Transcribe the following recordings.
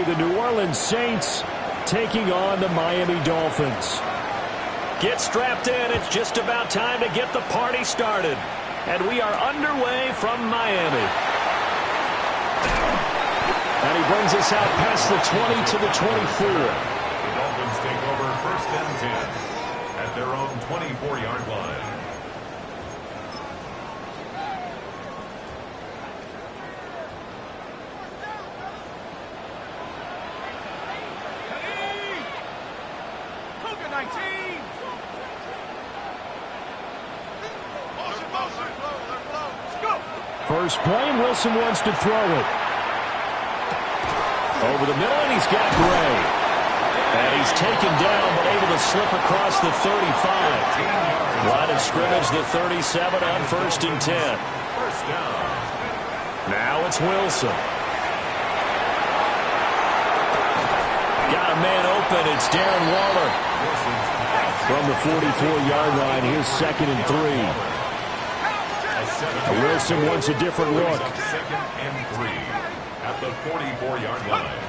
the New Orleans Saints taking on the Miami Dolphins. Get strapped in. It's just about time to get the party started. And we are underway from Miami. And he brings us out past the 20 to the 24. The Dolphins take over 1st and 10 at their own 24-yard line. First play, and Wilson wants to throw it. Over the middle, and he's got Gray. And he's taken down, but able to slip across the 35. Line of scrimmage, the 37 on 1st and 10. First down. Now it's Wilson. Got a man open. It's Darren Waller. From the 44-yard line, here's 2nd and 3. Wilson wants a different look. 2nd and 3 at the 44-yard line.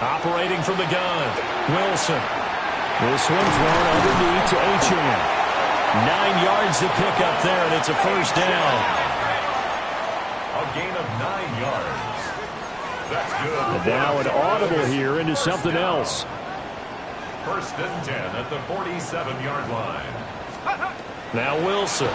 Operating from the gun, Wilson. This one thrown underneath to Achane. 9 yards to pick up there, and it's a first down. A gain of 9 yards. That's good. And now an audible here into something else. 1st and 10 at the 47-yard line. Now Wilson.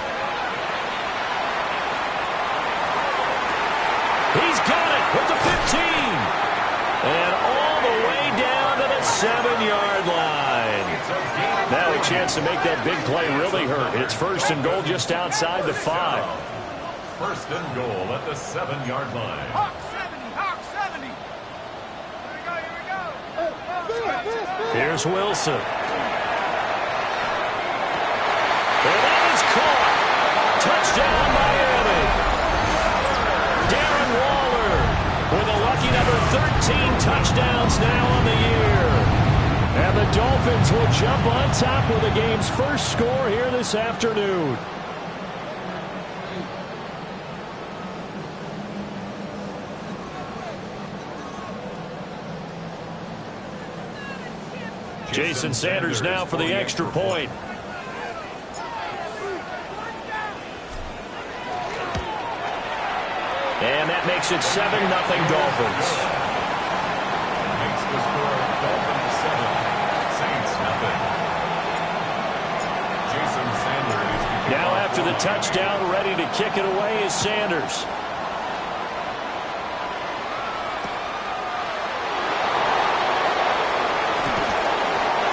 He's got it with the 15. And all the way down to the 7-yard line. Now a chance to make that big play really hurt. It's 1st and goal just outside the 5. 1st and goal at the 7-yard line. Hawk 70, Hawk 70. Here we go. Here's Wilson. And that is caught. Touchdown, Miami. Darren Waller with a lucky number 13 touchdowns now on the year. And the Dolphins will jump on top with the game's first score here this afternoon. Jason Sanders now for the extra point. And that makes it 7-0 Dolphins. Makes the score Dolphins 7, Saints nothing. Jason Sanders. Now after the touchdown, ready to kick it away is Sanders.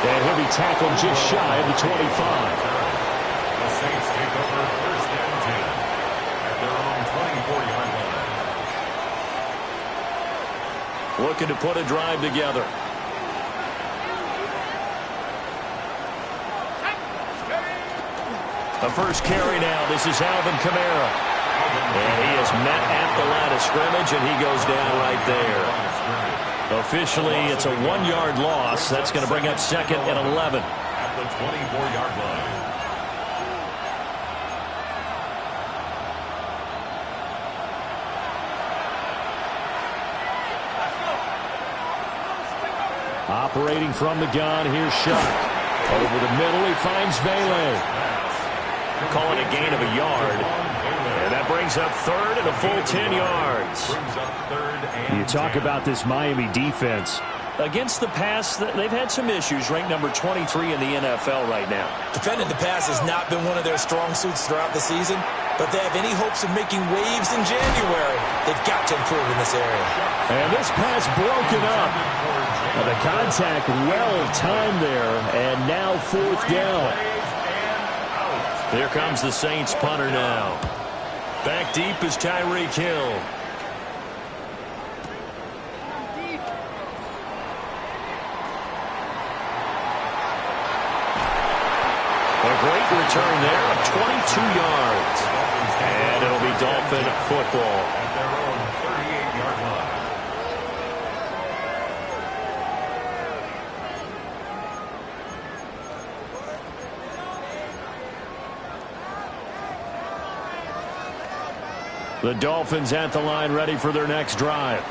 And he'll be tackled just shy of the 25. The Saints take over 1st and 10 at their own 24-yard line. Looking to put a drive together. The first carry now. This is Alvin Kamara. And he is met at the line of scrimmage, and he goes down right there. Officially, it's a 1-yard loss. That's going to bring up 2nd and 11. At the 24-yard line. Operating from the gun, here's Shuck. Over the middle, he finds Vele. Calling a gain of a yard. And that brings up 3rd and a full 10 yards. You talk about this Miami defense. Against the pass, they've had some issues. Ranked number 23 in the NFL right now. Defending the pass has not been one of their strong suits throughout the season, but they have any hopes of making waves in January. They've got to improve in this area. And this pass broken up. Now the contact well-timed there, and now 4th down. Here comes the Saints punter now. Back deep is Tyreek Hill. A great return there of 22 yards. And it'll be Dolphin football. At their own 38-yard line. The Dolphins at the line ready for their next drive.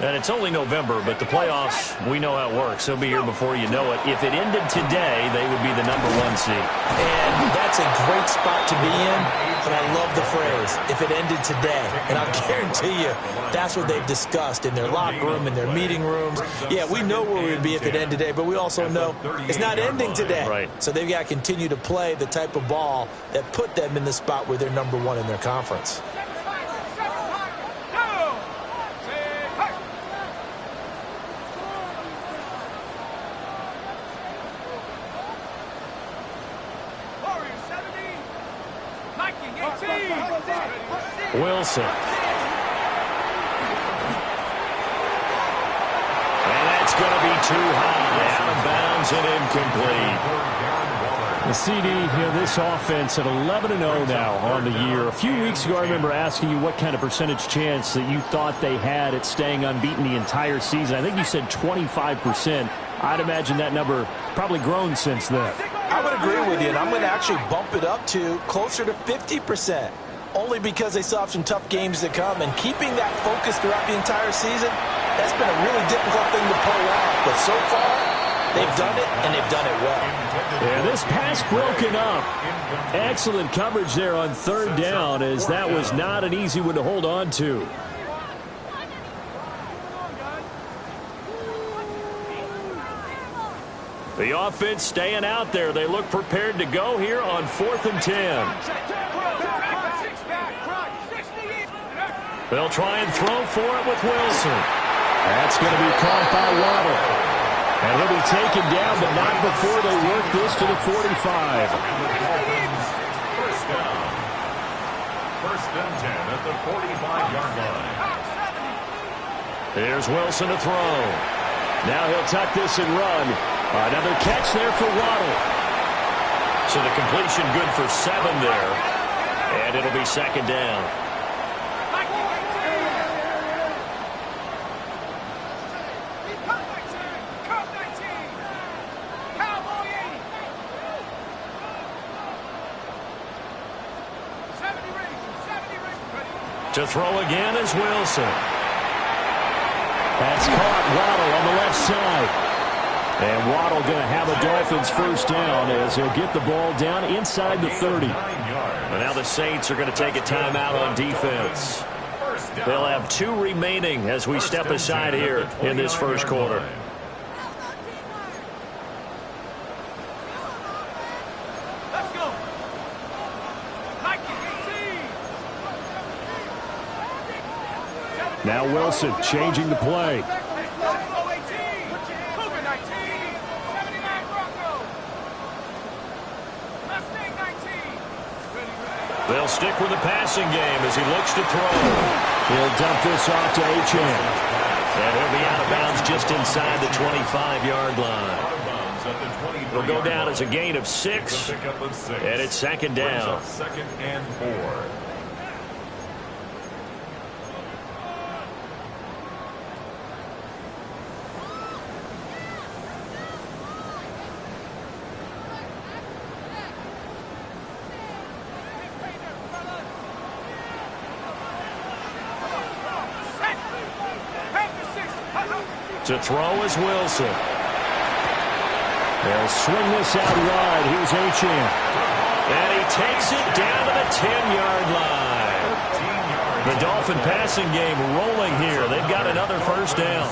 And it's only November, but the playoffs, we know how it works. They'll be here before you know it. If it ended today, they would be the #1 seed. And that's a great spot to be in, but I love the phrase, if it ended today. And I'll guarantee you, that's what they've discussed in their locker room, in their meeting rooms. Yeah, we know where we would be if it ended today, but we also know it's not ending today. Right. So they've got to continue to play the type of ball that put them in the spot where they're #1 in their conference. Wilson. And that's going to be too high. Out of bounds and incomplete. The CD, this offense at 11-0 now on the year. A few weeks ago, I remember asking you what kind of percentage chance that you thought they had at staying unbeaten the entire season. I think you said 25%. I'd imagine that number probably grown since then. I would agree with you, and I'm going to actually bump it up to closer to 50%. Only because they still have some tough games to come, and keeping that focus throughout the entire season, that's been a really difficult thing to pull off. But so far, they've done it, and they've done it well. Yeah, this pass broken up. Excellent coverage there on 3rd down, as that was not an easy one to hold on to. The offense staying out there. They look prepared to go here on 4th and 10. They'll try and throw for it with Wilson. That's going to be caught by Waddle. And he'll be taken down, but not before they work this to the 45. First down. 1st and 10 at the 45-yard line. Here's Wilson to throw. Now he'll tuck this and run. Another catch there for Waddle. So the completion good for 7 there. And it'll be 2nd down. To throw again is Wilson. That's caught. Waddle on the left side. And Waddle going to have a Dolphins 1st down as he'll get the ball down inside the 30. And now the Saints are going to take a timeout on defense. They'll have 2 remaining as we step aside here in this 1st quarter. Now Wilson changing the play. They'll stick with the passing game as he looks to throw. He'll dump this off to Achane. And he'll be out of bounds just inside the 25-yard line. It'll go down as a gain of 6, and it's 2nd down. 2nd and 4. To throw is Wilson. They'll swing this out wide. Here's Achane. And he takes it down to the 10-yard line. The Dolphin passing game rolling here. They've got another 1st down.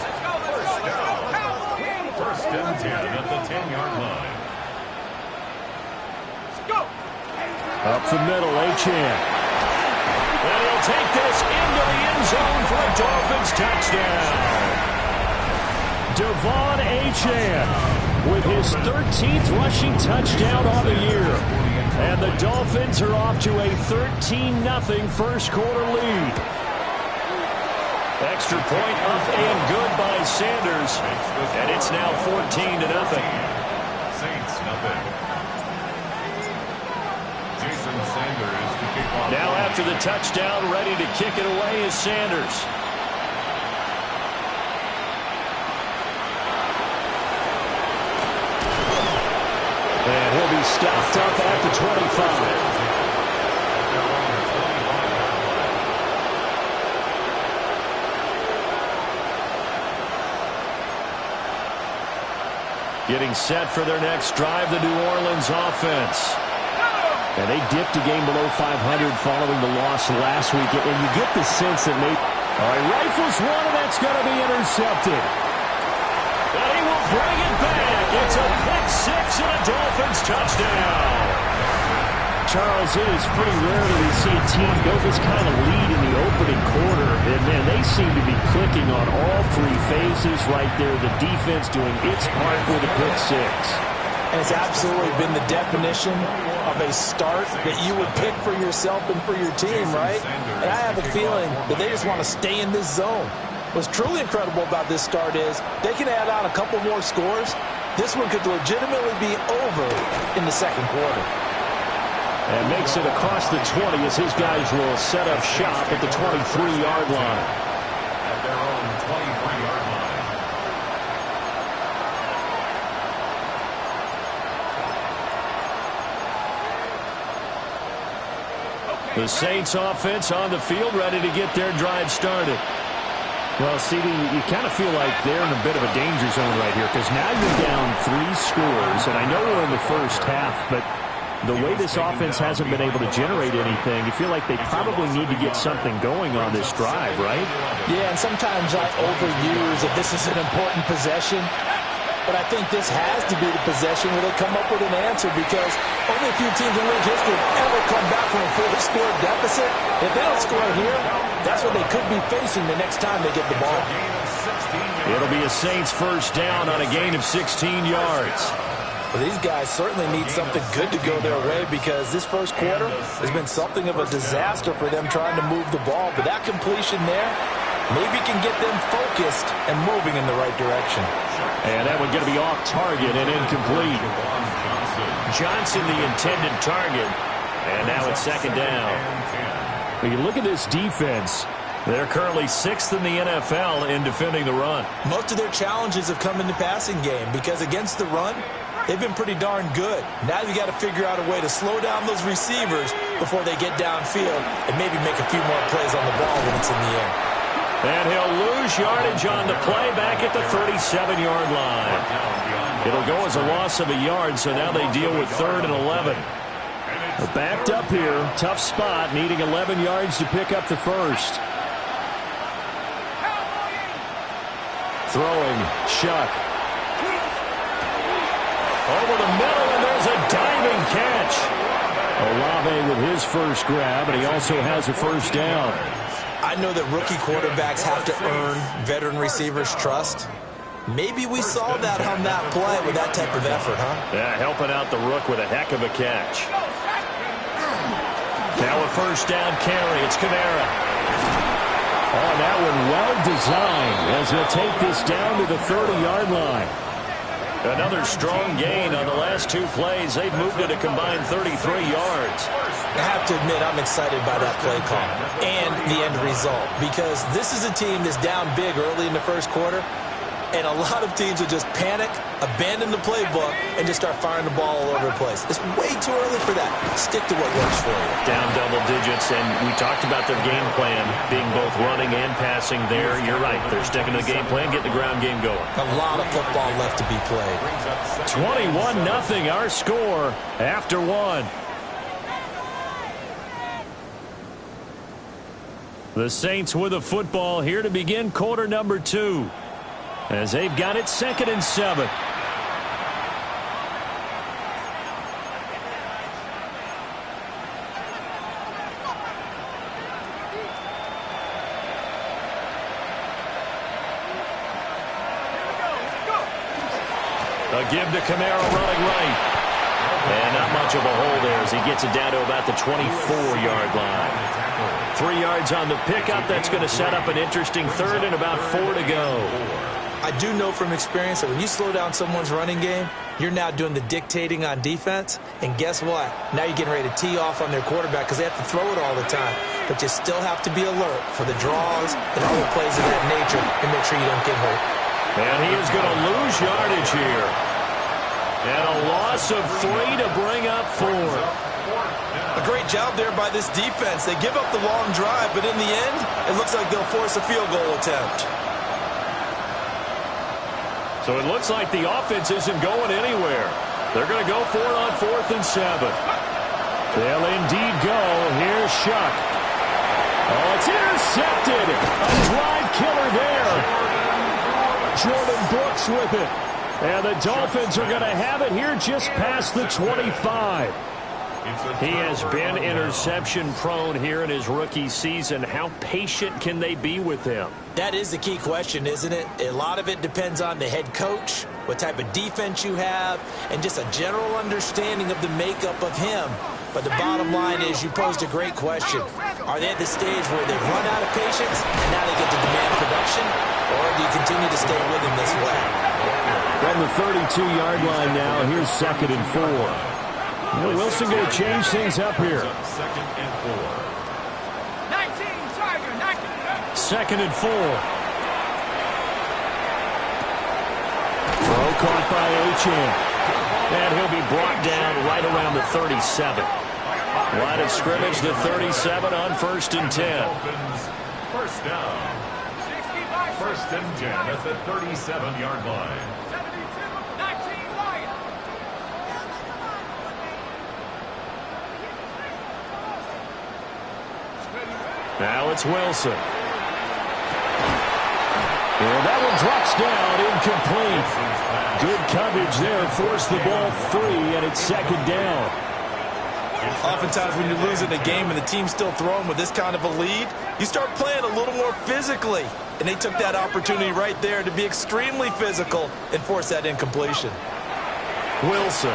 1st and 10 at the 10-yard line. Up the middle, Achane. And he'll take this into the end zone for a Dolphins touchdown. Devon Achane with his 13th rushing touchdown on the year. And the Dolphins are off to a 13-0 1st quarter lead. Extra point up and good by Sanders. And it's now 14-0. Saints nothing. Jason Sanders to kick off. Now after the touchdown, ready to kick it away is Sanders. And he'll be stopped up at the 25. Getting set for their next drive, the New Orleans offense. And they dipped a game below 500 following the loss last week. And you get the sense that maybe... All right, rifles one, and that's going to be intercepted. And he will bring it back. It's a pick six and a Dolphins touchdown. Charles, it is pretty rare that we see a team build this kind of lead in the opening quarter. And, man, they seem to be clicking on all three phases right there. The defense doing its part with a pick six. And it's absolutely been the definition of a start that you would pick for yourself and for your team, right? And I have a feeling that they just want to stay in this zone. What's truly incredible about this start is they can add on a couple more scores. This one could legitimately be over in the second quarter. And makes it across the 20 as his guys will set up shop at the 23-yard line. At their own 23-yard line. The Saints offense on the field, ready to get their drive started. Well, CD, you kind of feel like they're in a bit of a danger zone right here because now you're down 3 scores, and I know we're in the first half, but the way this offense hasn't been able to generate anything, you feel like they probably need to get something going on this drive, right? Yeah, and sometimes I overuse that this is an important possession, but I think this has to be the possession where they come up with an answer because only a few teams in league history have ever come back from a 4-score deficit. If they don't score here, that's what they could be facing the next time they get the ball. It'll be a Saints first down on a gain of 16 yards. Well, these guys certainly need something good to go their way because this first quarter has been something of a disaster for them trying to move the ball. But that completion there maybe can get them focused and moving in the right direction. And that one going to be off target and incomplete. Johnson the intended target. And now it's second down. When you look at this defense, they're currently 6th in the NFL in defending the run. Most of their challenges have come in the passing game because against the run, they've been pretty darn good. Now you got to figure out a way to slow down those receivers before they get downfield and maybe make a few more plays on the ball when it's in the air. And he'll lose yardage on the play back at the 37-yard line. It'll go as a loss of a yard, so now they deal with 3rd and 11. They're backed up here. Tough spot, needing 11 yards to pick up the first. Throwing, Shuck. Over the middle, and there's a diving catch. Olave with his first grab, and he also has a first down. I know that rookie quarterbacks have to earn veteran receivers' trust. Maybe we saw that on that play with that type of effort, huh? Yeah, helping out the rook with a heck of a catch. Now a first down carry. It's Kamara. Oh, that one well designed as he'll take this down to the 30-yard line. Another strong gain on the last 2 plays. They've moved it a combined 33 yards. I have to admit I'm excited by that play call and the end result because this is a team that's down big early in the first quarter, and a lot of teams will just panic, abandon the playbook, and just start firing the ball all over the place. It's way too early for that. Stick to what works for you. Down double digits, and we talked about their game plan being both running and passing there. You're right. They're sticking to the game plan, getting the ground game going. A lot of football left to be played. 21-0 our score after 1. The Saints with the football here to begin quarter number 2. As they've got it 2nd and 7. A give to Kamara running right. And not much of a hole there as he gets it down to about the 24-yard line. 3 yards on the pickup. That's going to set up an interesting 3rd and about 4 to go. I do know from experience that when you slow down someone's running game, you're now doing the dictating on defense. And guess what? Now you're getting ready to tee off on their quarterback because they have to throw it all the time. But you still have to be alert for the draws and other plays of that nature and make sure you don't get hurt. And he is going to lose yardage here. And a loss of 3 to bring up 4. A great job there by this defense. They give up the long drive, but in the end, it looks like they'll force a field goal attempt. So it looks like the offense isn't going anywhere. They're going to go for it on 4th and 7. They'll indeed go. Here's Shuck. Oh, it's intercepted. A drive killer there. Jordan Brooks with it. And the Dolphins are going to have it here just past the 25. He has been interception prone here in his rookie season. How patient can they be with him? That is the key question, isn't it? A lot of it depends on the head coach, what type of defense you have, and just a general understanding of the makeup of him. But the bottom line is you posed a great question. Are they at the stage where they've run out of patience and now they get to demand production? Or do you continue to stay with him this way? From the 32-yard line now, here's 2nd and 4. Wilson going to change things up here. 19, Tiger, 19. 2nd and 4. Throw caught by Achane. And he'll be brought down right around the 37. Line of scrimmage, the 37 on 1st and 10. First down. 1st and 10 at the 37-yard line. 72, 19, Lions. Now it's Wilson. And that one drops down, incomplete. Good coverage there, forced the ball free, and it's 2nd down. Oftentimes when you're losing a game and the team's still throwing with this kind of a lead, you start playing a little more physically. And they took that opportunity right there to be extremely physical and force that incompletion. Wilson.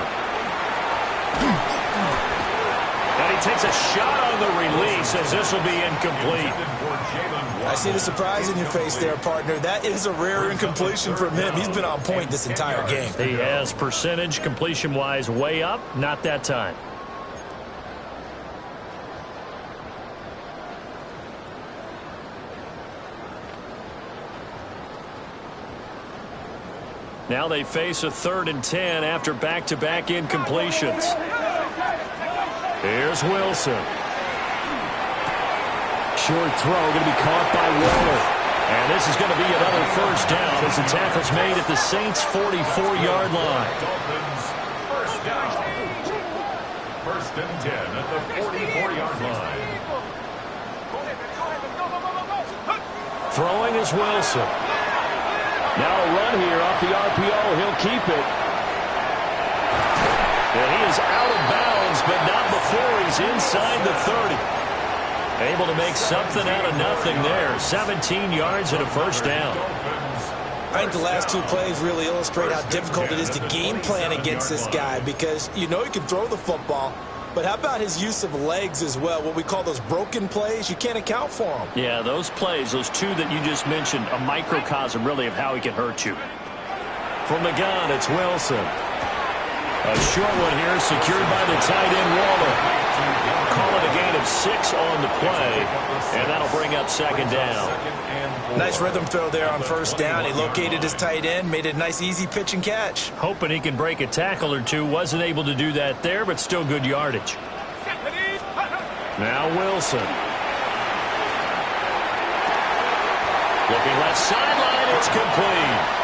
And he takes a shot on the release as this will be incomplete. I see the surprise in your face there, partner. That is a rare incompletion from him. He's been on point this entire game. He has percentage completion-wise way up, not that time. Now they face a 3rd and 10 after back-to-back incompletions. Here's Wilson. Short throw going to be caught by Waller. And this is going to be another 1st down as the tackle's made at the Saints' 44-yard line. Dolphins, 1st down. 1st and 10 at the 44-yard line. Throwing is Wilson. Now a run here off the RPO. He'll keep it. And he is out of bounds, but not before he's inside the 30. Able to make something out of nothing there. 17 yards and a 1st down. I think the last 2 plays really illustrate how difficult it is to game plan against this guy because you know he can throw the football, but how about his use of legs as well? What we call those broken plays, you can't account for them. Yeah, those plays, those 2 that you just mentioned, a microcosm really of how he can hurt you. From the gun, it's Wilson. A short one here secured by the tight end Waller. Call it a gain of 6 on the play, and that'll bring up 2nd down. Nice rhythm throw there on 1st down. He located his tight end, made it a nice easy pitch and catch. Hoping he can break a tackle or 2. Wasn't able to do that there, but still good yardage. Now Wilson. Looking left sideline, it's complete.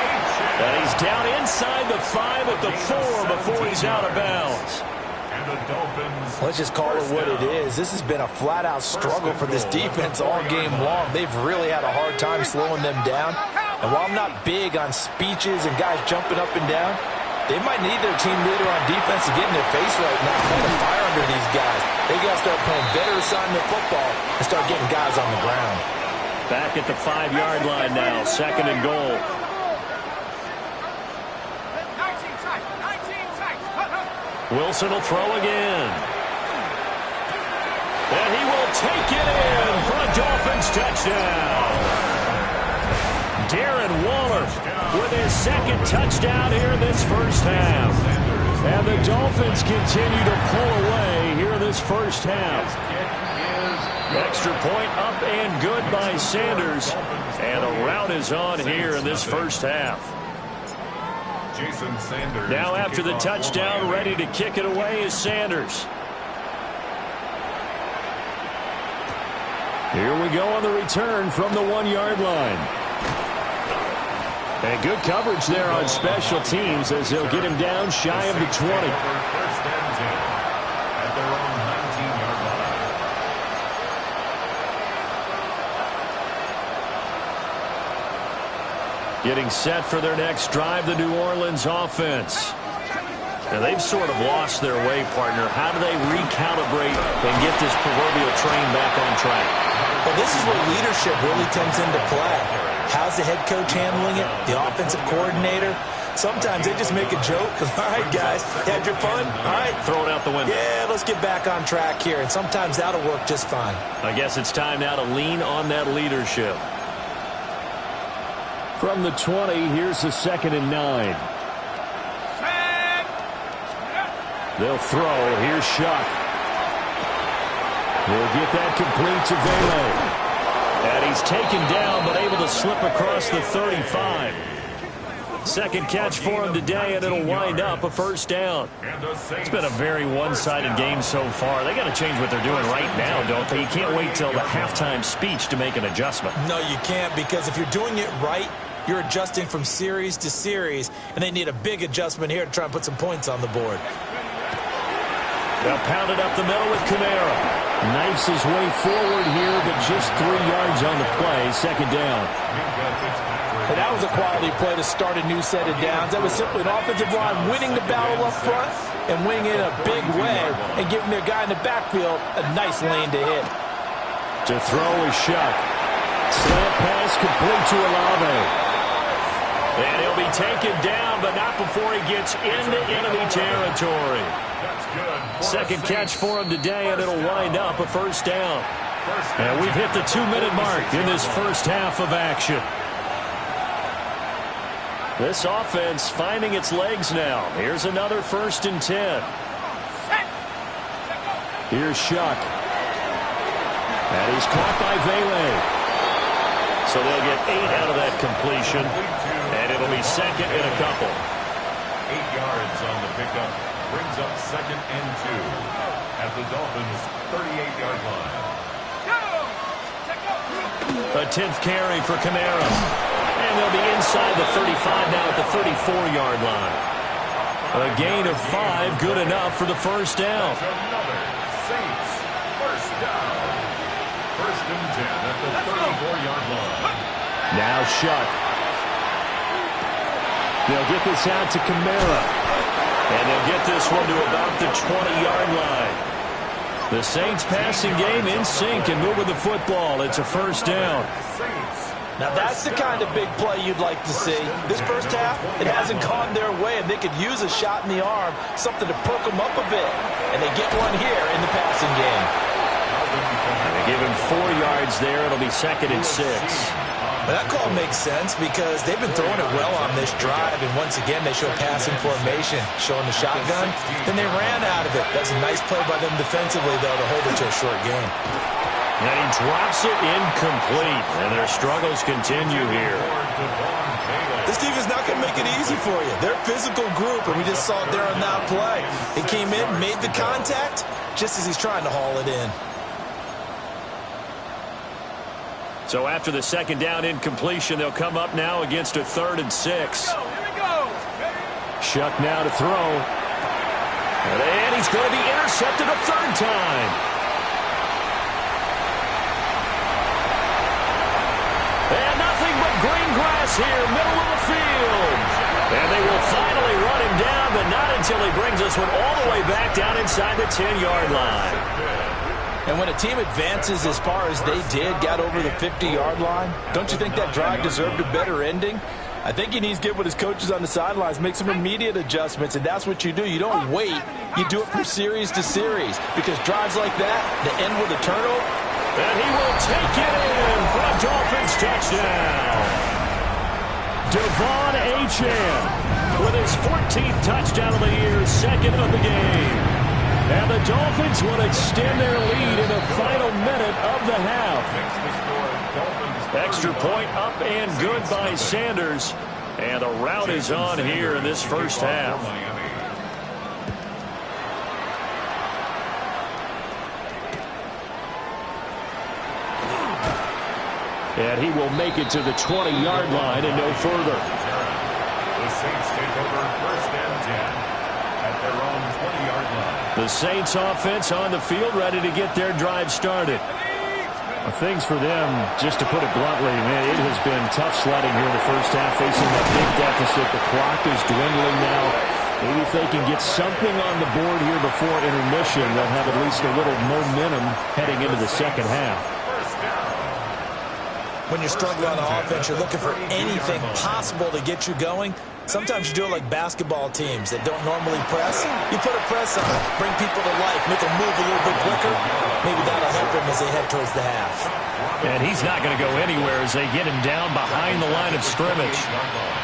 And he's down inside the 5 at the 4 before he's out of bounds. Let's just call it what it is. This has been a flat-out struggle for this defense all game long. They've really had a hard time slowing them down. And while I'm not big on speeches and guys jumping up and down, they might need their team leader on defense to get in their face right now, playing a fire under these guys. They got to start playing better assignment football and start getting guys on the ground. Back at the 5-yard line now, 2nd and goal. Wilson will throw again. And he will take it in for a Dolphins touchdown. Darren Waller with his 2nd touchdown here in this 1st half. And the Dolphins continue to pull away here in this 1st half. Extra point up and good by Sanders. And a rout is on here in this 1st half. Now after the touchdown, ready to kick it away is Sanders. Here we go on the return from the 1-yard line. And good coverage there on special teams as they'll get him down shy of the 20. First and 10 at their own 19-yard line. Getting set for their next drive, the New Orleans offense. And they've sort of lost their way, partner. How do they recalibrate and get this proverbial train back on track? Well, this is where leadership really comes into play. How's the head coach handling it? The offensive coordinator? Sometimes they just make a joke. All right, guys, had your fun? All right. Throw it out the window. Yeah, let's get back on track here. And sometimes that'll work just fine. I guess it's time now to lean on that leadership. From the 20, here's the 2nd and 9. They'll throw. Here's Shuck. We'll get that complete to Vele. And he's taken down, but able to slip across the 35. Second catch for him today, and it'll wind up a first down. It's been a very one-sided game so far. They got to change what they're doing right now, don't they? You can't wait till the halftime speech to make an adjustment. No, you can't, because if you're doing it right, you're adjusting from series to series, and they need a big adjustment here to try and put some points on the board. They'll pound it up the middle with Kamara. Knifes his way forward here, but just 3 yards on the play. Second down. And that was a quality play to start a new set of downs. That was simply an offensive line winning the battle up front and winning it in a big way and giving their guy in the backfield a nice lane to hit. To throw is Shuck. Slant pass complete to Olave. And he'll be taken down, but not before he gets into enemy territory. Second catch for him today, and it'll wind up a first down. And we've hit the 2-minute mark in this first half of action. This offense finding its legs now. Here's another 1st and 10. Here's Shuck. And he's caught by Vele. So they'll get 8 out of that completion, and it'll be second and a couple. 8 yards on the pickup. Brings up 2nd and 2 at the Dolphins' 38-yard line. A 10th carry for Kamara. And they'll be inside the 35 now at the 34-yard line. A gain of 5, good enough for the first down. Another Saints first down. 1st and 10 at the 34-yard line. Now Shuck. They'll get this out to Kamara. And they'll get this one to about the 20-yard line. The Saints passing game in sync and moving the football. It's a first down. Now that's the kind of big play you'd like to see. This first half, it hasn't gone their way, and they could use a shot in the arm, something to perk them up a bit. And they get one here in the passing game. And they give him 4 yards there. It'll be 2nd and 6. That call makes sense because they've been throwing it well on this drive, and once again they show passing formation, showing the shotgun. Then they ran out of it. That's a nice play by them defensively, though, to hold it to a short game. And he drops it incomplete, and their struggles continue here. This defense is not going to make it easy for you. They're a physical group, and we just saw it there on that play. He came in, made the contact, just as he's trying to haul it in. So after the second down incompletion, they'll come up now against a 3rd and 6. Here we go. Shuck now to throw. And he's going to be intercepted a 3rd time. And nothing but green grass here, middle of the field. And they will finally run him down, but not until he brings this one all the way back down inside the 10-yard line. And when a team advances as far as they did, got over the 50-yard line, don't you think that drive deserved a better ending? I think he needs to get with his coaches on the sidelines, make some immediate adjustments, and that's what you do. You don't wait. You do it from series to series, because drives like that, that end with a turnover. And he will take it in for a Dolphins touchdown. Devon Achane with his 14th touchdown of the year, 2nd of the game. And the Dolphins will extend their lead in the final minute of the half. Extra point up and good by Sanders. And the rout is on here in this first half. And he will make it to the 20-yard line and no further. The Saints offense on the field, ready to get their drive started. Well, things for them, just to put it bluntly, man, it has been tough sledding here in the first half, facing that big deficit. The clock is dwindling now. Maybe if they can get something on the board here before intermission, they'll have at least a little momentum heading into the second half. When you're struggling on offense, you're looking for anything possible to get you going. Sometimes you do it like basketball teams that don't normally press. You put a press on them, bring people to life, make them move a little bit quicker. Maybe that'll help them as they head towards the half. And he's not going to go anywhere as they get him down behind the line of scrimmage.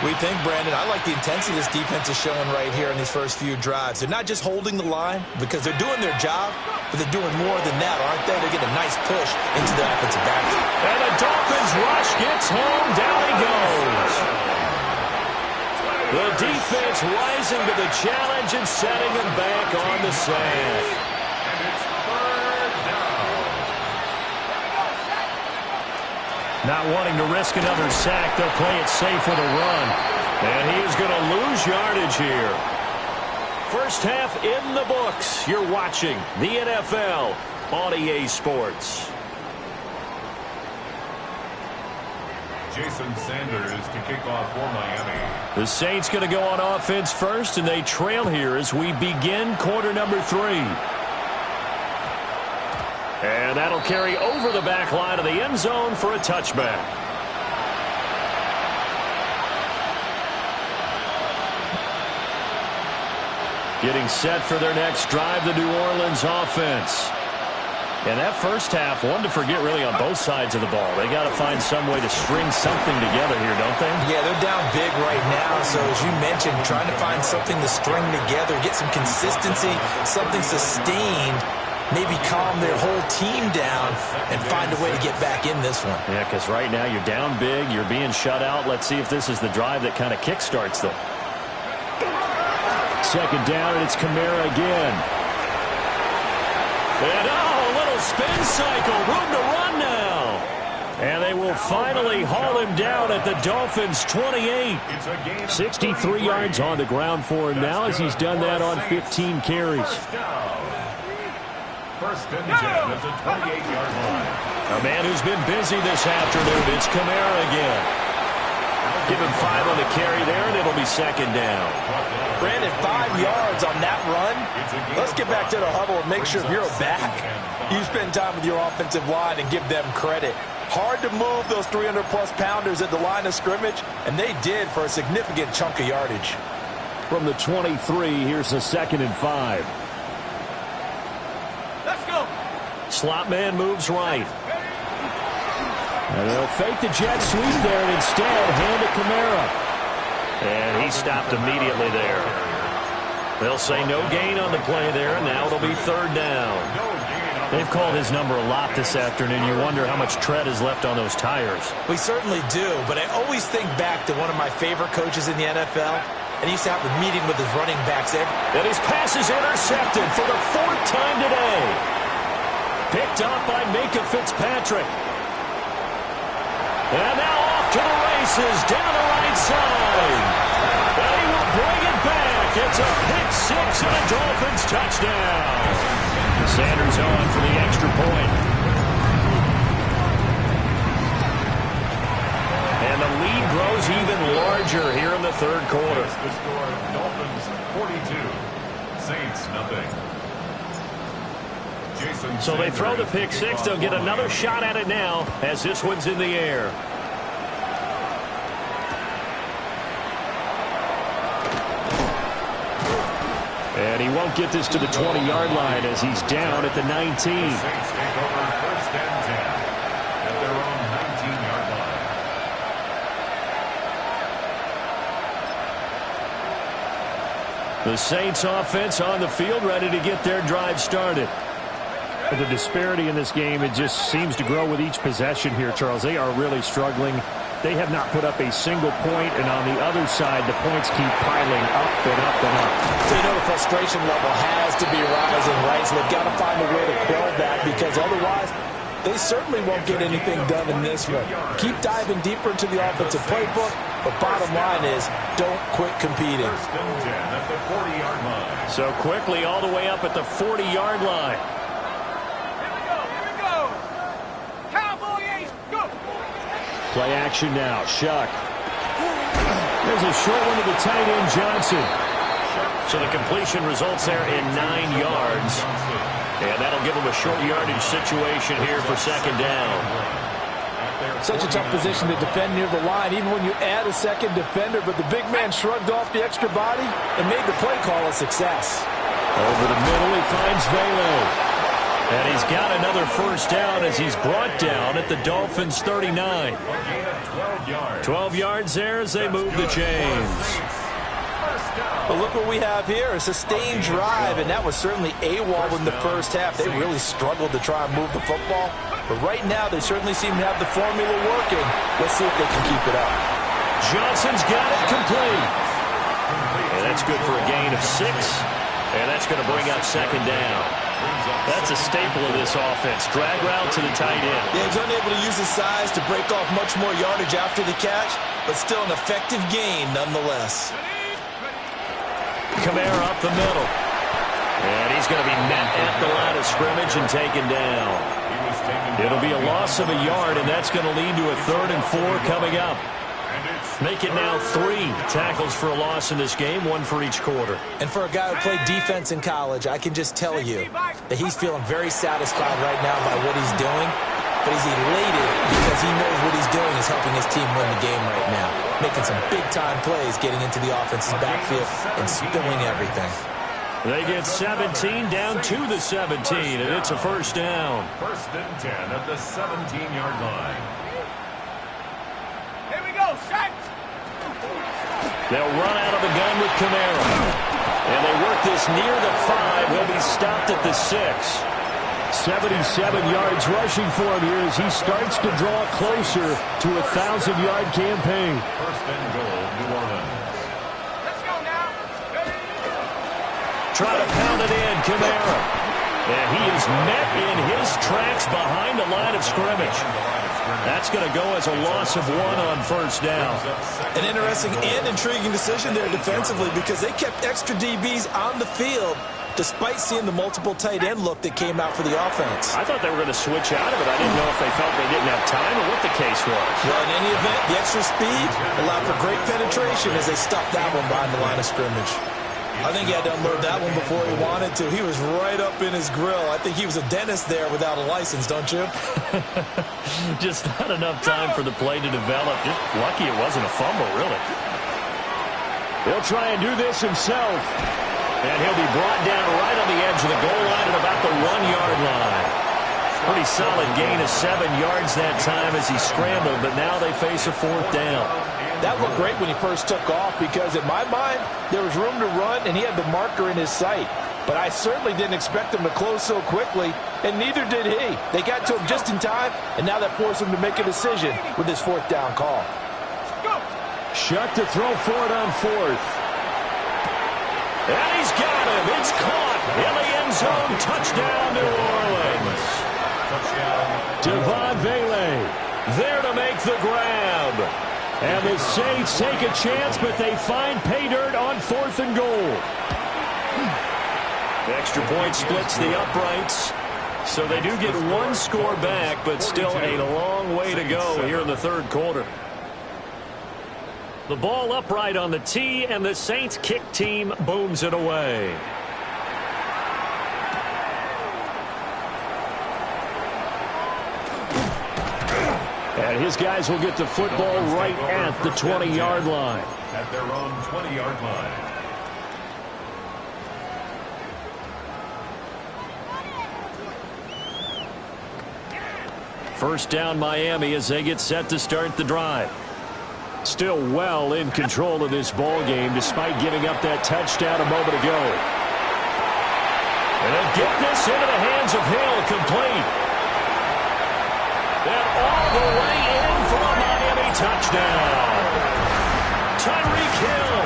We think, Brandon, I like the intensity this defense is showing right here in these first few drives. They're not just holding the line because they're doing their job, but they're doing more than that, aren't they? They're getting a nice push into the offensive backfield. And the Dolphins rush gets home. Down he goes. The defense rising to the challenge and setting him back on the sack. And it's third down. Not wanting to risk another sack, they'll play it safe with a run. And he is going to lose yardage here. First half in the books. You're watching the NFL on EA Sports. Jason Sanders to kick off for Miami. The Saints going to go on offense first, and they trail here as we begin quarter number 3. And that'll carry over the back line of the end zone for a touchback. Getting set for their next drive, the New Orleans offense. And that first half, one to forget really on both sides of the ball. They got to find some way to string something together here, don't they? Yeah, they're down big right now. So as you mentioned, trying to find something to string together, get some consistency, something sustained, maybe calm their whole team down and find a way to get back in this one. Yeah, because right now you're down big, you're being shut out. Let's see if this is the drive that kind of kickstarts them. Second down, and it's Kamara again. And a little spin cycle, room to run now. And they will finally haul him down at the Dolphins' 28. 63 yards on the ground for him now as he's done that on 15 carries. First and 10 at the 28-yard line. A man who's been busy this afternoon, it's Kamara again. Give him 5 on the carry there, and it'll be second down. Brandon, 5 yards on that run. Let's get back to the huddle and make sure if you're back, you spend time with your offensive line and give them credit. Hard to move those 300-plus pounders at the line of scrimmage, and they did for a significant chunk of yardage. From the 23, here's a 2nd and 5. Let's go. Slot man moves right. And they'll fake the jet sweep there and instead hand it Kamara. And he stopped immediately there. They'll say no gain on the play there, and now it'll be third down. They've called his number a lot this afternoon. You wonder how much tread is left on those tires. We certainly do, but I always think back to one of my favorite coaches in the NFL, and he used to have a meeting with his running backs. And his pass is intercepted for the 4th time today. Picked up by Micah Fitzpatrick. And now off to the races, down the right side. And he will bring it back. It's a pick 6 and a Dolphins touchdown. Sanders on for the extra point. And the lead grows even larger here in the third quarter. The score, Dolphins 42, Saints nothing. So they throw the pick 6. They'll get another shot at it now as this one's in the air. And he won't get this to the 20-yard line as he's down at the 19. Saints take over first and 10 at their own 19-yard line. The Saints offense on the field ready to get their drive started. The disparity in this game, it just seems to grow with each possession here, Charles. They are really struggling. They have not put up a single point, and on the other side, the points keep piling up and up and up. So you know the frustration level has to be rising, right? So they've got to find a way to quell that because otherwise they certainly won't get anything done in this one. Keep diving deeper into the offensive playbook, But bottom line is, don't quit competing. First and 10 at the 40-yard line. So quickly all the way up at the 40-yard line. Here we go. Cowboy Ace, go. Play action now. Shuck. There's a short one to the tight end, Johnson. So the completion results there in 9 yards. And that'll give him a short yardage situation here for second down. Such a tough position to defend near the line, even when you add a second defender. But the big man shrugged off the extra body and made the play call a success. Over the middle, he finds Vele. And he's got another first down as he's brought down at the Dolphins' 39. A gain of 12 yards. 12 yards there as they move the chains. But look what we have here, a sustained drive, and that was certainly AWOL in the first half. They really struggled to try and move the football. But right now, they certainly seem to have the formula working. Let's see if they can keep it up. Johnson's got it complete. And that's good for a gain of 6. And that's going to bring up second down. That's a staple of this offense. Drag route to the tight end. Yeah, he's unable to use his size to break off much more yardage after the catch, but still an effective gain nonetheless. Kamara up the middle. And he's going to be met at the line of scrimmage and taken down. It'll be a loss of a yard, and that's going to lead to a 3rd and 4 coming up. Make it now 3 tackles for a loss in this game, 1 for each quarter. And for a guy who played defense in college, I can just tell you that he's feeling very satisfied right now by what he's doing. But he's elated because he knows what he's doing is helping his team win the game right now. Making some big-time plays, getting into the offense's backfield and spilling everything. They get 17 down to the 17, and it's a first down. First and 10 at the 17-yard line. Here we go, set. They'll run out of the gun with Kamara. And they work this near the 5. He'll be stopped at the 6. 77 yards rushing for him here as he starts to draw closer to a 1,000-yard campaign. First and goal, New Orleans. Let's go now. Try to pound it in, Kamara. And he is met in his tracks behind the line of scrimmage. That's going to go as a loss of 1 on first down. An interesting and intriguing decision there defensively because they kept extra DBs on the field despite seeing the multiple tight end look that came out for the offense. I thought they were going to switch out of it. I didn't know if they felt they didn't have time or what the case was. Well, in any event, the extra speed allowed for great penetration as they stuffed that one behind the line of scrimmage. I think he had to unload that one before he wanted to. He was right up in his grill. I think he was a dentist there without a license, don't you? Just not enough time for the play to develop. Just lucky it wasn't a fumble, really. He'll try and do this himself. And he'll be brought down right on the edge of the goal line at about the 1-yard line. Pretty solid gain of 7 yards that time as he scrambled, but now they face a 4th down. That looked great when he first took off because in my mind, there was room to run and he had the marker in his sight. But I certainly didn't expect him to close so quickly, and neither did he. They got to him just in time, and now that forced him to make a decision with his 4th down call. Shuck to throw for it on 4th. And he's got him. It's caught in the end zone. Touchdown, New Orleans. Devon Vele there to make the grab. And the Saints take a chance, but they find pay dirt on 4th and goal. The extra point splits the uprights. So they do get 1 score back, but still a long way to go here in the 3rd quarter. The ball upright on the tee, and the Saints kick team booms it away. And his guys will get the football right at the 20-yard line. At their own 20-yard line. First down Miami as they get set to start the drive. Still well in control of this ball game despite giving up that touchdown a moment ago. And they'll get this into the hands of Hill, complete. And all the way in for a Miami touchdown. Tyreek Hill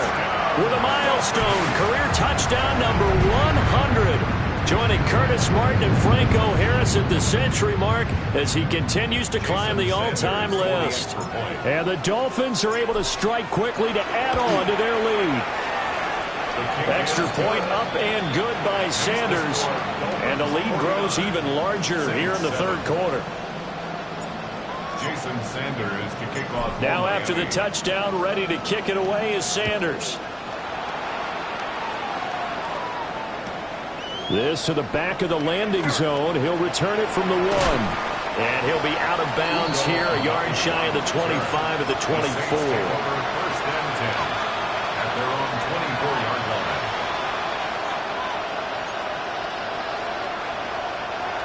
with a milestone career touchdown number 100. Joining Curtis Martin and Franco Harris at the century mark as he continues to climb the all-time list. And the Dolphins are able to strike quickly to add on to their lead. Extra point up and good by Sanders. And the lead grows even larger here in the third quarter. Jason Sanders to kick off. Now after the touchdown, ready to kick it away is Sanders. This to the back of the landing zone. He'll return it from the 1. And he'll be out of bounds here, a yard shy of the 25 of the 24. First and 10 at their own 24-yard line.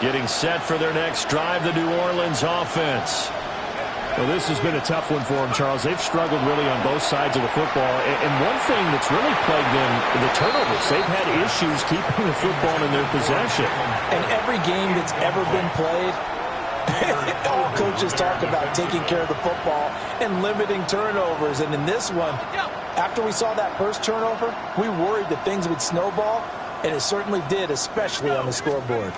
Getting set for their next drive, the New Orleans offense. Well, this has been a tough one for them, Charles. They've struggled really on both sides of the football. And one thing that's really plagued them, the turnovers. They've had issues keeping the football in their possession. And every game that's ever been played, all coaches talk about taking care of the football and limiting turnovers. And in this one, after we saw that first turnover, we worried that things would snowball, and it certainly did, especially on the scoreboard.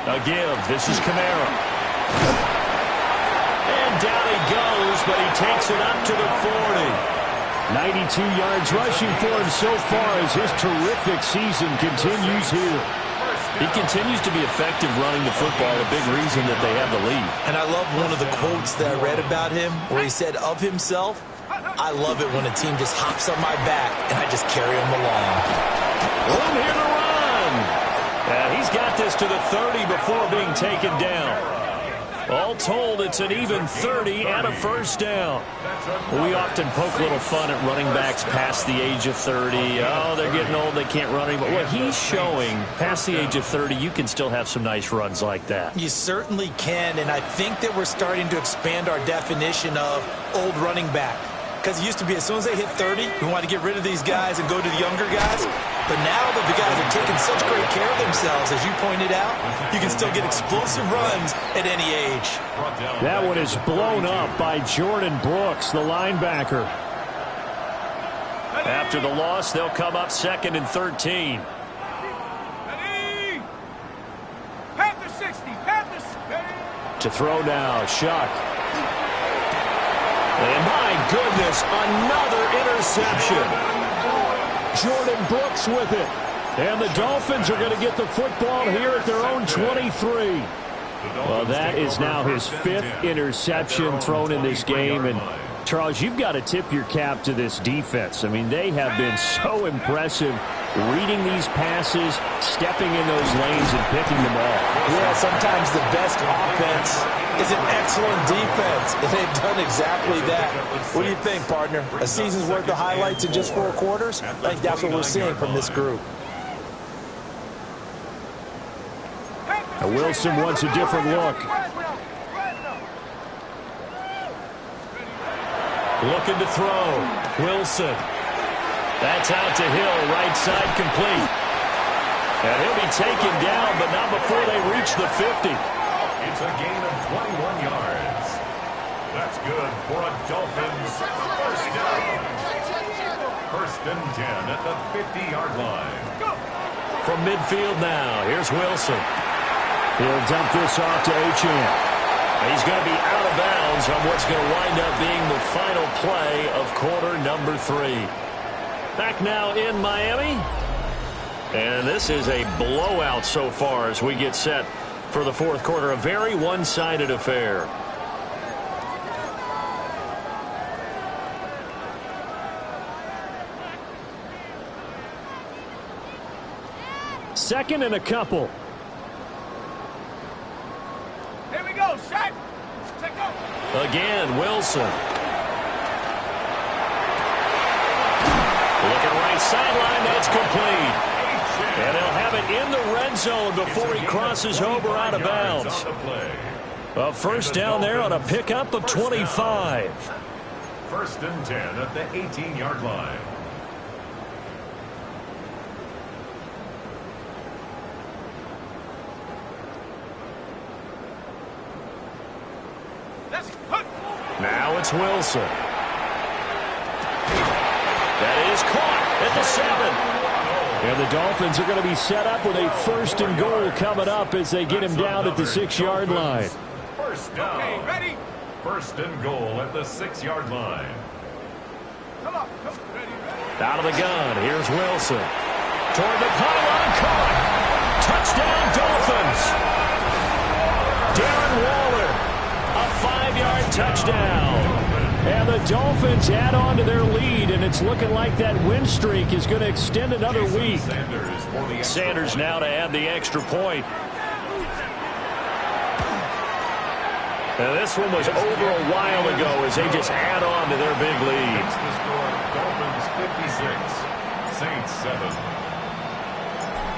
A give. This is Kamara. And down he goes, but he takes it up to the 40. 92 yards rushing for him so far as his terrific season continues here. He continues to be effective running the football, a big reason that they have the lead. And I love one of the quotes that I read about him where he said of himself, "I love it when a team just hops on my back and I just carry them along." Room here to run. And he's got this to the 30 before being taken down. All told, it's an even 30 and a first down. We often poke a little fun at running backs past the age of 30. Oh, they're getting old, they can't run anymore. What he's showing, past the age of 30, you can still have some nice runs like that. You certainly can, and I think that we're starting to expand our definition of old running back. Because it used to be as soon as they hit 30, we want to get rid of these guys and go to the younger guys. But now that the guys are taking such great care of themselves, as you pointed out, you can still get explosive runs at any age. That one is blown up by Jordan Brooks, the linebacker. After the loss, they'll come up 2nd and 13. Ready? Panther 60. Panthers. Ready? To throw now, Shuck. And my goodness, another interception. Jordan Brooks with it. And the Dolphins are going to get the football here at their own 23. Well, that is now his 5th interception thrown in this game. And, Charles, you've got to tip your cap to this defense. I mean, they have been so impressive reading these passes, stepping in those lanes, and picking them off. Yeah, sometimes the best offense is an excellent defense, and they've done exactly that. What do you think, partner? A season's worth of highlights in just 4 quarters? I think that's what we're seeing from this group. Now Wilson wants a different look. Looking to throw. Wilson. That's out to Hill, right side complete. And he'll be taken down, but not before they reach the 50. It's a gain of 21 yards. That's good for a Dolphins first down. 1st and 10 at the 50-yard line. From midfield now, here's Wilson. He'll dump this off to Achane. He's going to be out of bounds on what's going to wind up being the final play of quarter number 3. Back now in Miami. And this is a blowout so far as we get set for the 4th quarter. A very one-sided affair. Second and a couple. Here we go, Shaq. Take off. Again, Wilson. Looking right sideline, that's complete. And they'll have it in the red zone before he crosses over out of bounds. A first down there on a pickup of 25. 1st and 10 at the 18-yard line. Now it's Wilson. That is caught at the 7. And the Dolphins are going to be set up with a 1st and goal coming up as they get him down at the 6-yard line. First down. Okay, ready? 1st and goal at the 6-yard line. Come on. Ready. Out of the gun, here's Wilson. Toward the pylon, caught. Touchdown, Dolphins. Darren Waller, a 5-yard touchdown. And the Dolphins add on to their lead, and it's looking like that win streak is going to extend another week. Sanders now to add the extra point. Now this one was over a while ago as they just add on to their big lead. The score, Dolphins 56, Saints 7.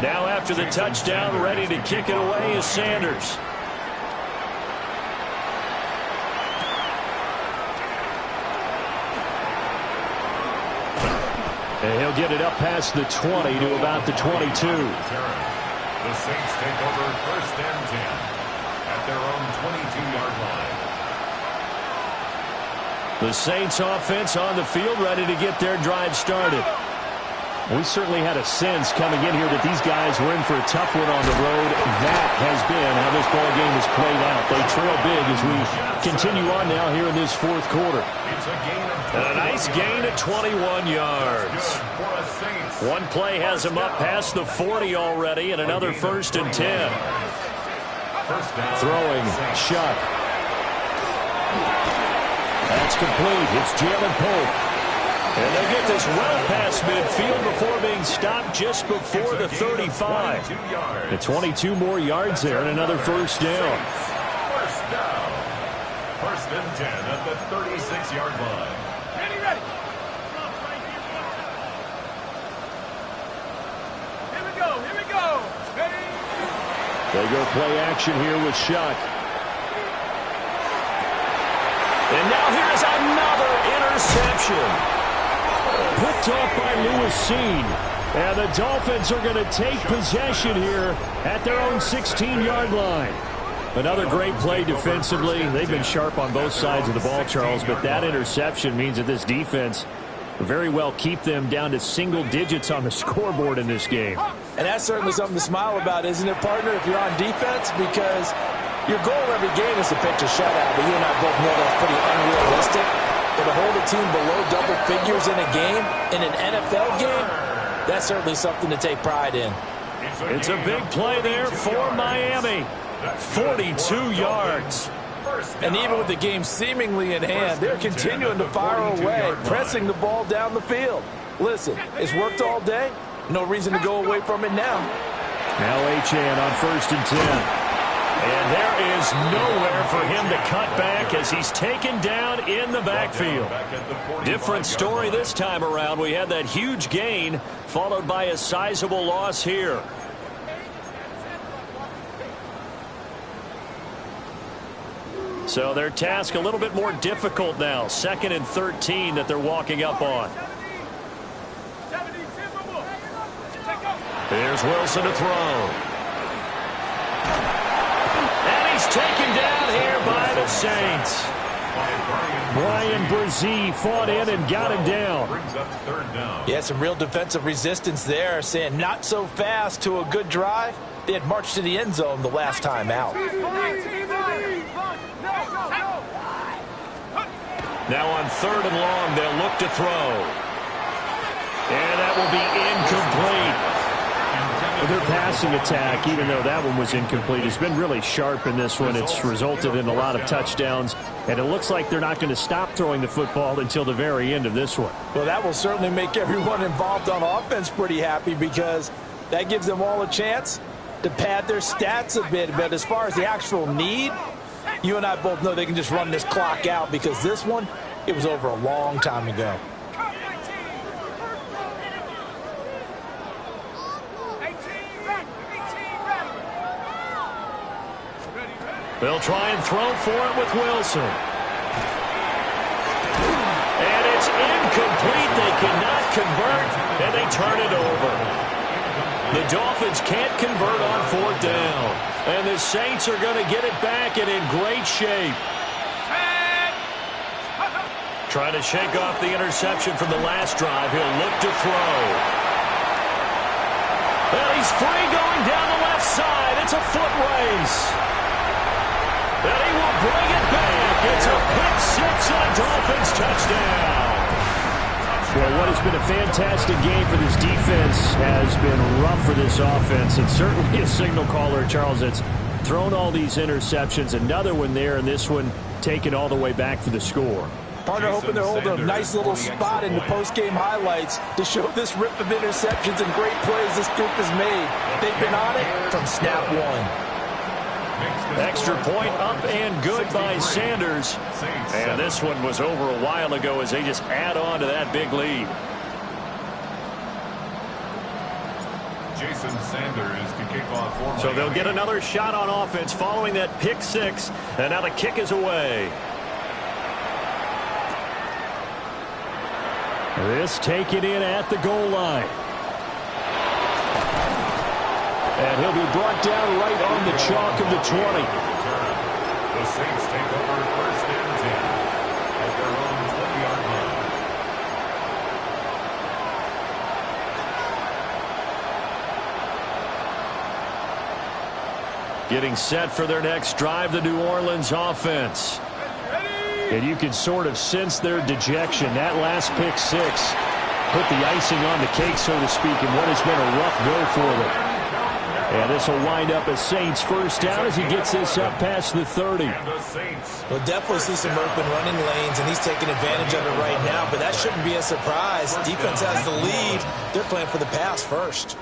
Now after the touchdown, ready to kick it away is Sanders. And he'll get it up past the 20 to about the 22. The Saints take over 1st and 10 at their own 22-yard line. The Saints offense on the field ready to get their drive started. We certainly had a sense coming in here that these guys were in for a tough one on the road. That has been how this ball game has played out. They trail big as we continue on now here in this 4th quarter. It's a gain of And a nice gain of 21 yards. One play has him up past the 40 already, and another 1st and 10. Throwing, Shuck. That's complete. It's Jalen Pope. And they'll get this well past midfield before being stopped just before the 35. The 22 more yards there and another 1st down. First down. 1st and 10 at the 36-yard line. Ready. Here we go. Ready. They go play action here with Shuck. And now here's another interception. Picked off by Lewis Seen. And the Dolphins are going to take possession here at their own 16-yard line. Another great play defensively. They've been sharp on both sides of the ball, Charles, but that interception means that this defense very well keep them down to single digits on the scoreboard in this game. And that's certainly something to smile about, isn't it, partner, if you're on defense? Because your goal every game is to pitch a shutout, but you and I both know that's pretty unrealistic. But to hold a team below double figures in a game, in an NFL game, that's certainly something to take pride in. It's a big play there for Miami. 42 yards. And even with the game seemingly in hand, they're continuing to fire away, pressing the ball down the field. Listen, it's worked all day. No reason to go away from it now. Now Achane on 1st and 10. And there is nowhere for him to cut back as he's taken down in the backfield. Different story this time around. We had that huge gain followed by a sizable loss here. So their task a little bit more difficult now. 2nd and 13 that they're walking up on. Here's Wilson to throw. And he's taken down here by the Saints. Brian Brzee fought in and got him down. Yeah, some real defensive resistance there, saying not so fast to a good drive. They had marched to the end zone the last time out. Now on 3rd and long, they'll look to throw. And that will be incomplete. Their passing attack, even though that one was incomplete, has been really sharp in this one. It's resulted in a lot of touchdowns, and it looks like they're not going to stop throwing the football until the very end of this one. Well, that will certainly make everyone involved on offense pretty happy because that gives them all a chance to pad their stats a bit. But as far as the actual need, you and I both know they can just run this clock out because this one, it was over a long time ago. They'll try and throw for it with Wilson. And it's incomplete. They cannot convert, and they turn it over. The Dolphins can't convert on 4th down. And the Saints are going to get it back and in great shape. Trying to shake off the interception from the last drive. He'll look to throw. He's free going down the left side. It's a foot race. And he will bring it back. It's a pick six and a Dolphins touchdown. Well, what has been a fantastic game for this defense has been rough for this offense, and certainly a signal caller, Charles, that's thrown all these interceptions. Another one there, and this one taken all the way back for the score. Partner hoping they're holding a nice little spot in the post-game highlights to show this rip of interceptions and great plays this group has made. They've been on it from snap one. Extra point up and good by Sanders. And this one was over a while ago as they just add on to that big lead. Jason Sanders to kick off for So they'll get another shot on offense following that pick six. And now the kick is away. This taken in at the goal line. And he'll be brought down right on the chalk of the 20. The Saints take over first and 10 at their own 20-yard line. Getting set for their next drive, the New Orleans offense. And you can sort of sense their dejection. That last pick six put the icing on the cake, so to speak, in what has been a rough go for them. And this will wind up a Saints first down as he gets this up past the 30. We'll definitely see some open running lanes, and he's taking advantage of it right now, but that shouldn't be a surprise. Defense has the lead. They're playing for the pass first.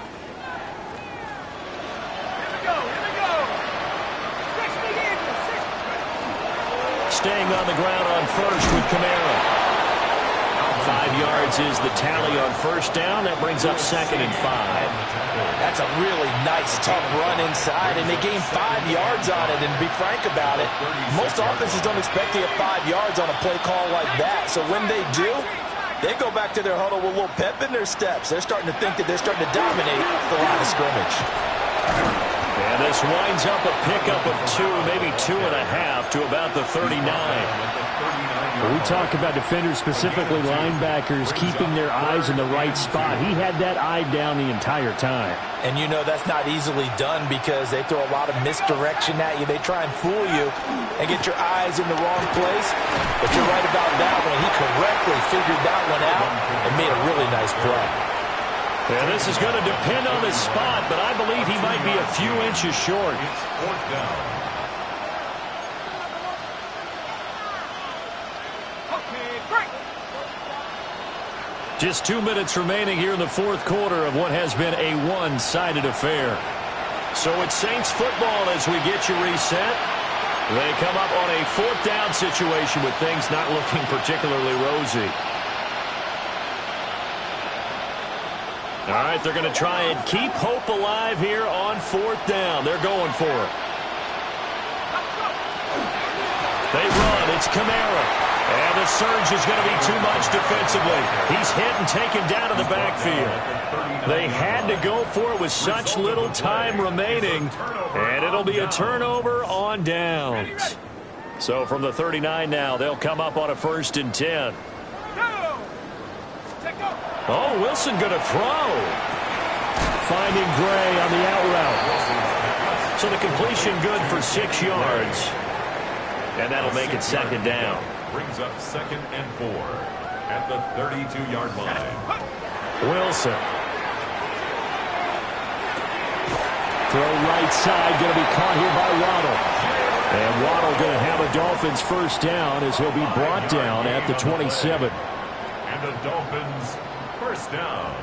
Staying on the ground on first with Kamara. 5 yards is the tally on first down. That brings up second and 5. That's a really nice, tough run inside, and they gained 5 yards on it. And to be frank about it, most offenses don't expect to get 5 yards on a play call like that. So when they do, they go back to their huddle with a little pep in their steps. They're starting to think that they're starting to dominate the line of scrimmage. And this winds up a pickup of 2, maybe 2.5 to about the 39. We talk about defenders, specifically linebackers, keeping their eyes in the right spot. He had that eye down the entire time. And you know that's not easily done because they throw a lot of misdirection at you. They try and fool you and get your eyes in the wrong place. But you're right about that one. He correctly figured that one out and made a really nice play. And this is going to depend on his spot, but I believe he might be a few inches short. It's fourth down. Just 2 minutes remaining here in the fourth quarter of what has been a one-sided affair. So it's Saints football as we get you reset. They come up on a fourth down situation with things not looking particularly rosy. All right, they're going to try and keep hope alive here on fourth down. They're going for it. They run. It's Kamara. And the surge is going to be too much defensively. He's hit and taken down to the backfield. They had to go for it with such little time remaining. And it'll be a turnover on downs. So from the 39 now, they'll come up on a first and 10. Oh, Wilson going to throw. Finding Gray on the out route. So the completion good for 6 yards. And that'll make it second down. Brings up second and 4 at the 32-yard line. Wilson. Throw right side, going to be caught here by Waddle. And Waddle going to have a Dolphins first down as he'll be brought down at the 27. And the Dolphins first down.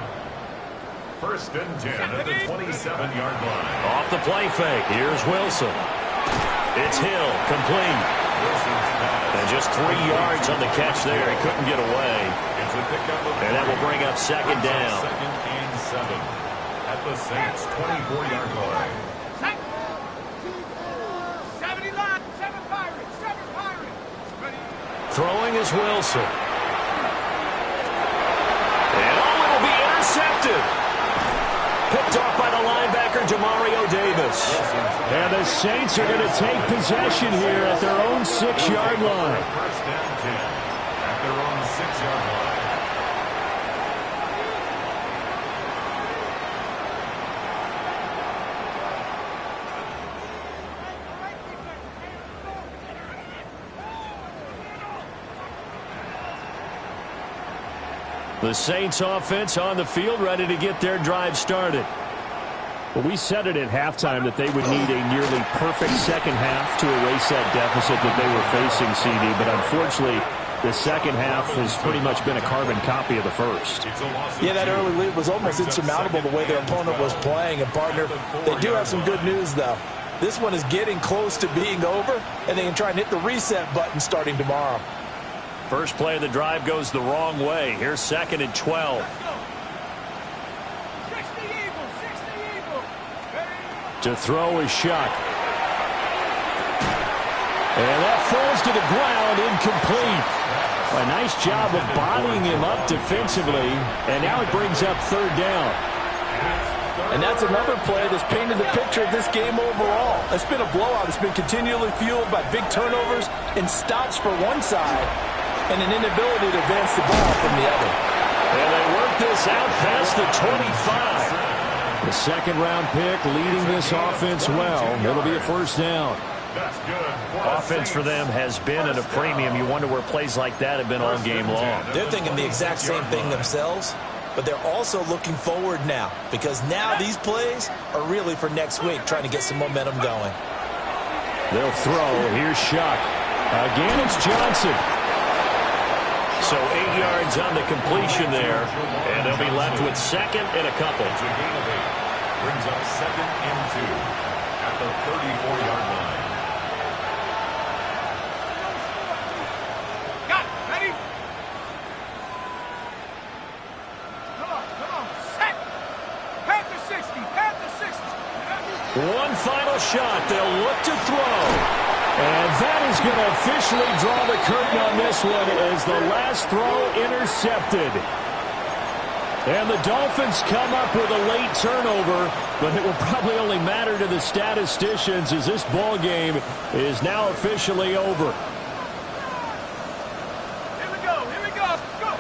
First and 10 at the 27-yard line. Off the play fake. Here's Wilson. It's Hill, complete. And just 3 yards on the catch there. He couldn't get away. And that will bring up second down. Second and 7 at the Saints' 24-yard line. 7 Pirates. Throwing is Wilson. And it'll be intercepted. Picked off by the linebacker, Demario Davis. And the Saints are going to take possession here at their own 6-yard line. First and 10 at their own 6-yard line. The Saints offense on the field, ready to get their drive started. Well, we said it at halftime that they would need a nearly perfect second half to erase that deficit that they were facing, CD. But unfortunately, the second half has pretty much been a carbon copy of the first. Yeah, that early lead was almost insurmountable the way their opponent was playing. And, partner, they do have some good news, though. This one is getting close to being over, and they can try and hit the reset button starting tomorrow. First play of the drive goes the wrong way. Here's 2nd and 12. To throw is Shuck. And that falls to the ground, incomplete. A nice job of bodying him up defensively, and now it brings up 3rd down. And that's another play that's painted the picture of this game overall. It's been a blowout. It's been continually fueled by big turnovers and stops for one side and an inability to advance the ball from the other. And they work this out past the 25. The second-round pick leading this offense well. It'll be a 1st down. That's good. Offense for them has been at a premium. You wonder where plays like that have been all game long. They're thinking the exact same thing themselves, but they're also looking forward now because now these plays are really for next week, trying to get some momentum going. They'll throw. Here's Shuck. Again, it's Johnson. So 8 yards on the completion there, and they'll be left with 2nd and a couple. Brings up 2nd and 2 at the 34-yard line. Got it. Ready? Come on. Set. Panther 60. Panther 60. One final shot. They'll look to throw. And that is going to officially draw the curtain on this one as the last throw intercepted. And the Dolphins come up with a late turnover, but it will probably only matter to the statisticians as this ball game is now officially over. Here we go. Go.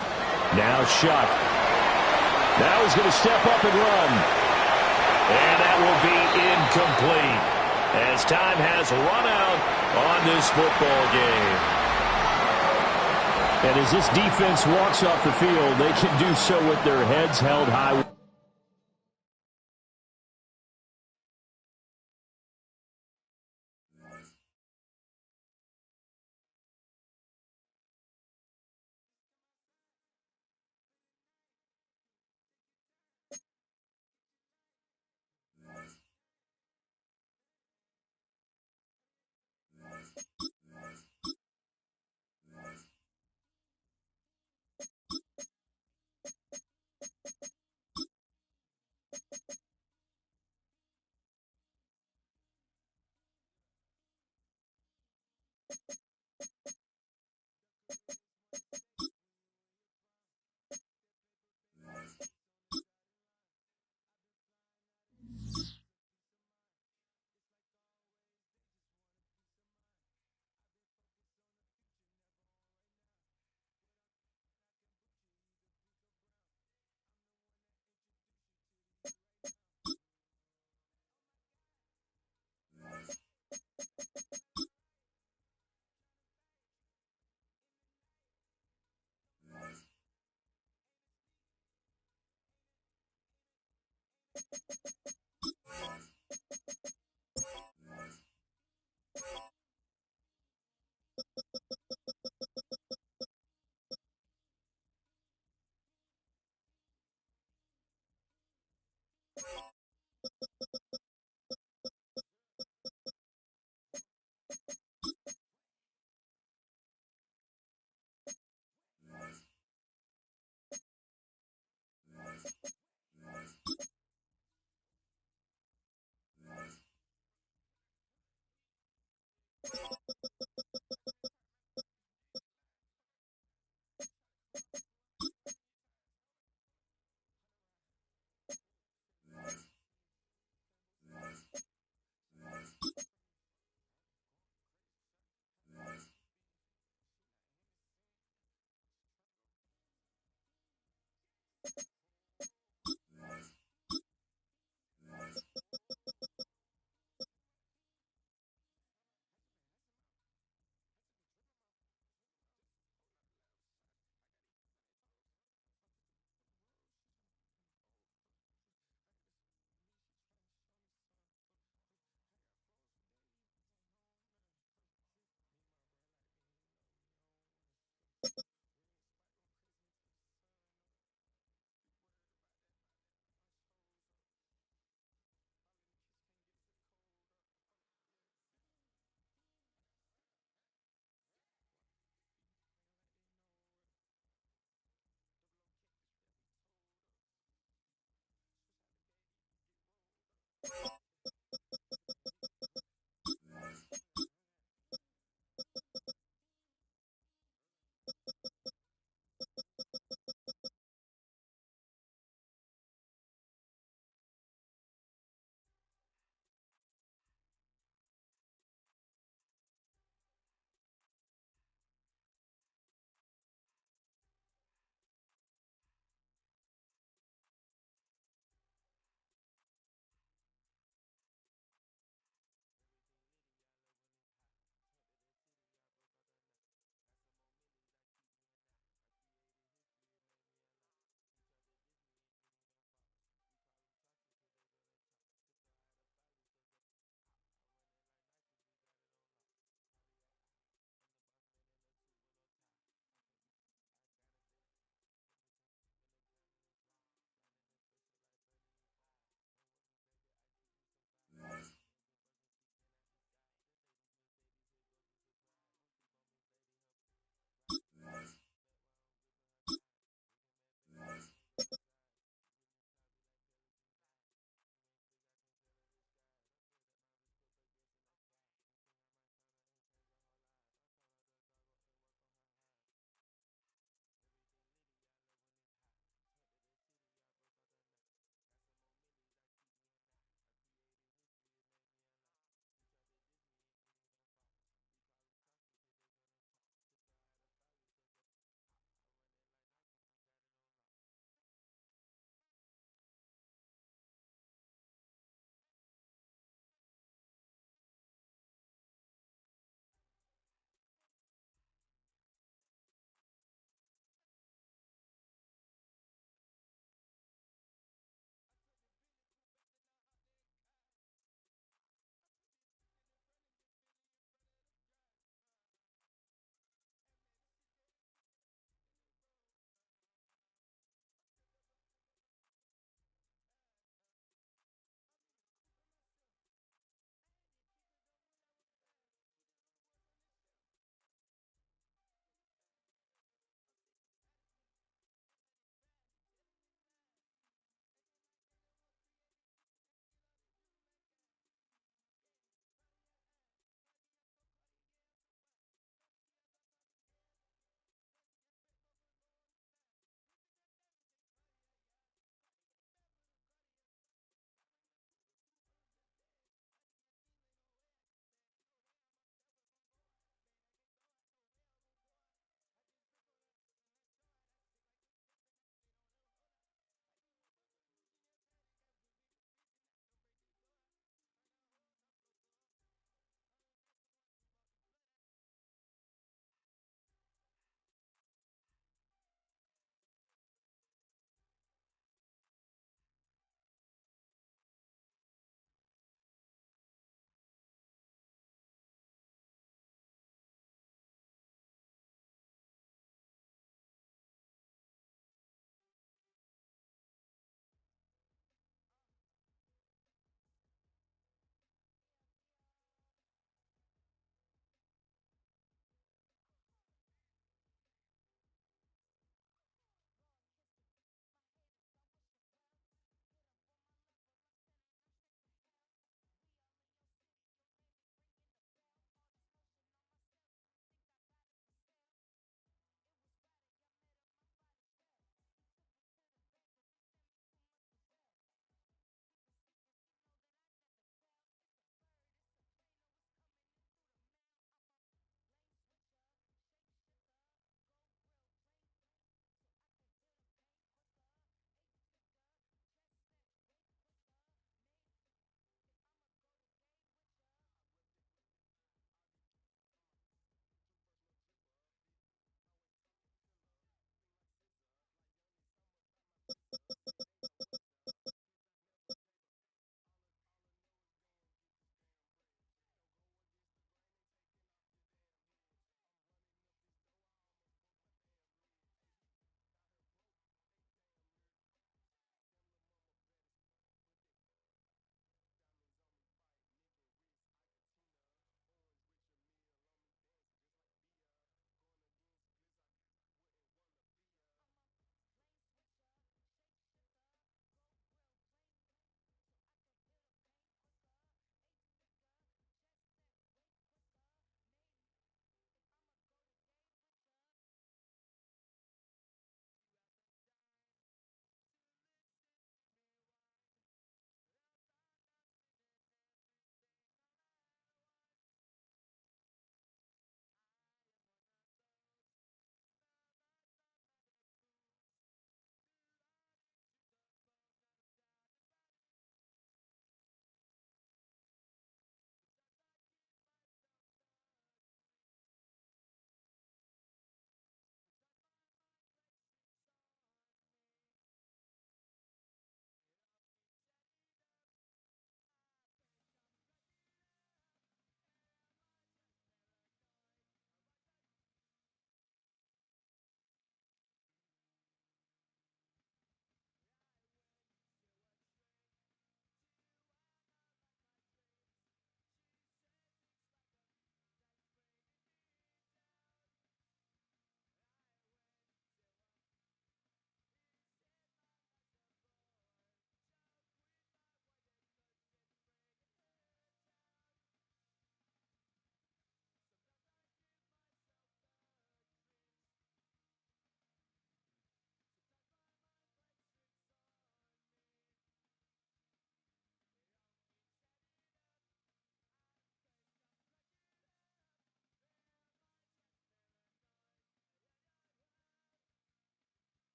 Now Shuck. Now he's going to step up and run. And that will be incomplete as time has run out on this football game. And as this defense walks off the field, they can do so with their heads held high.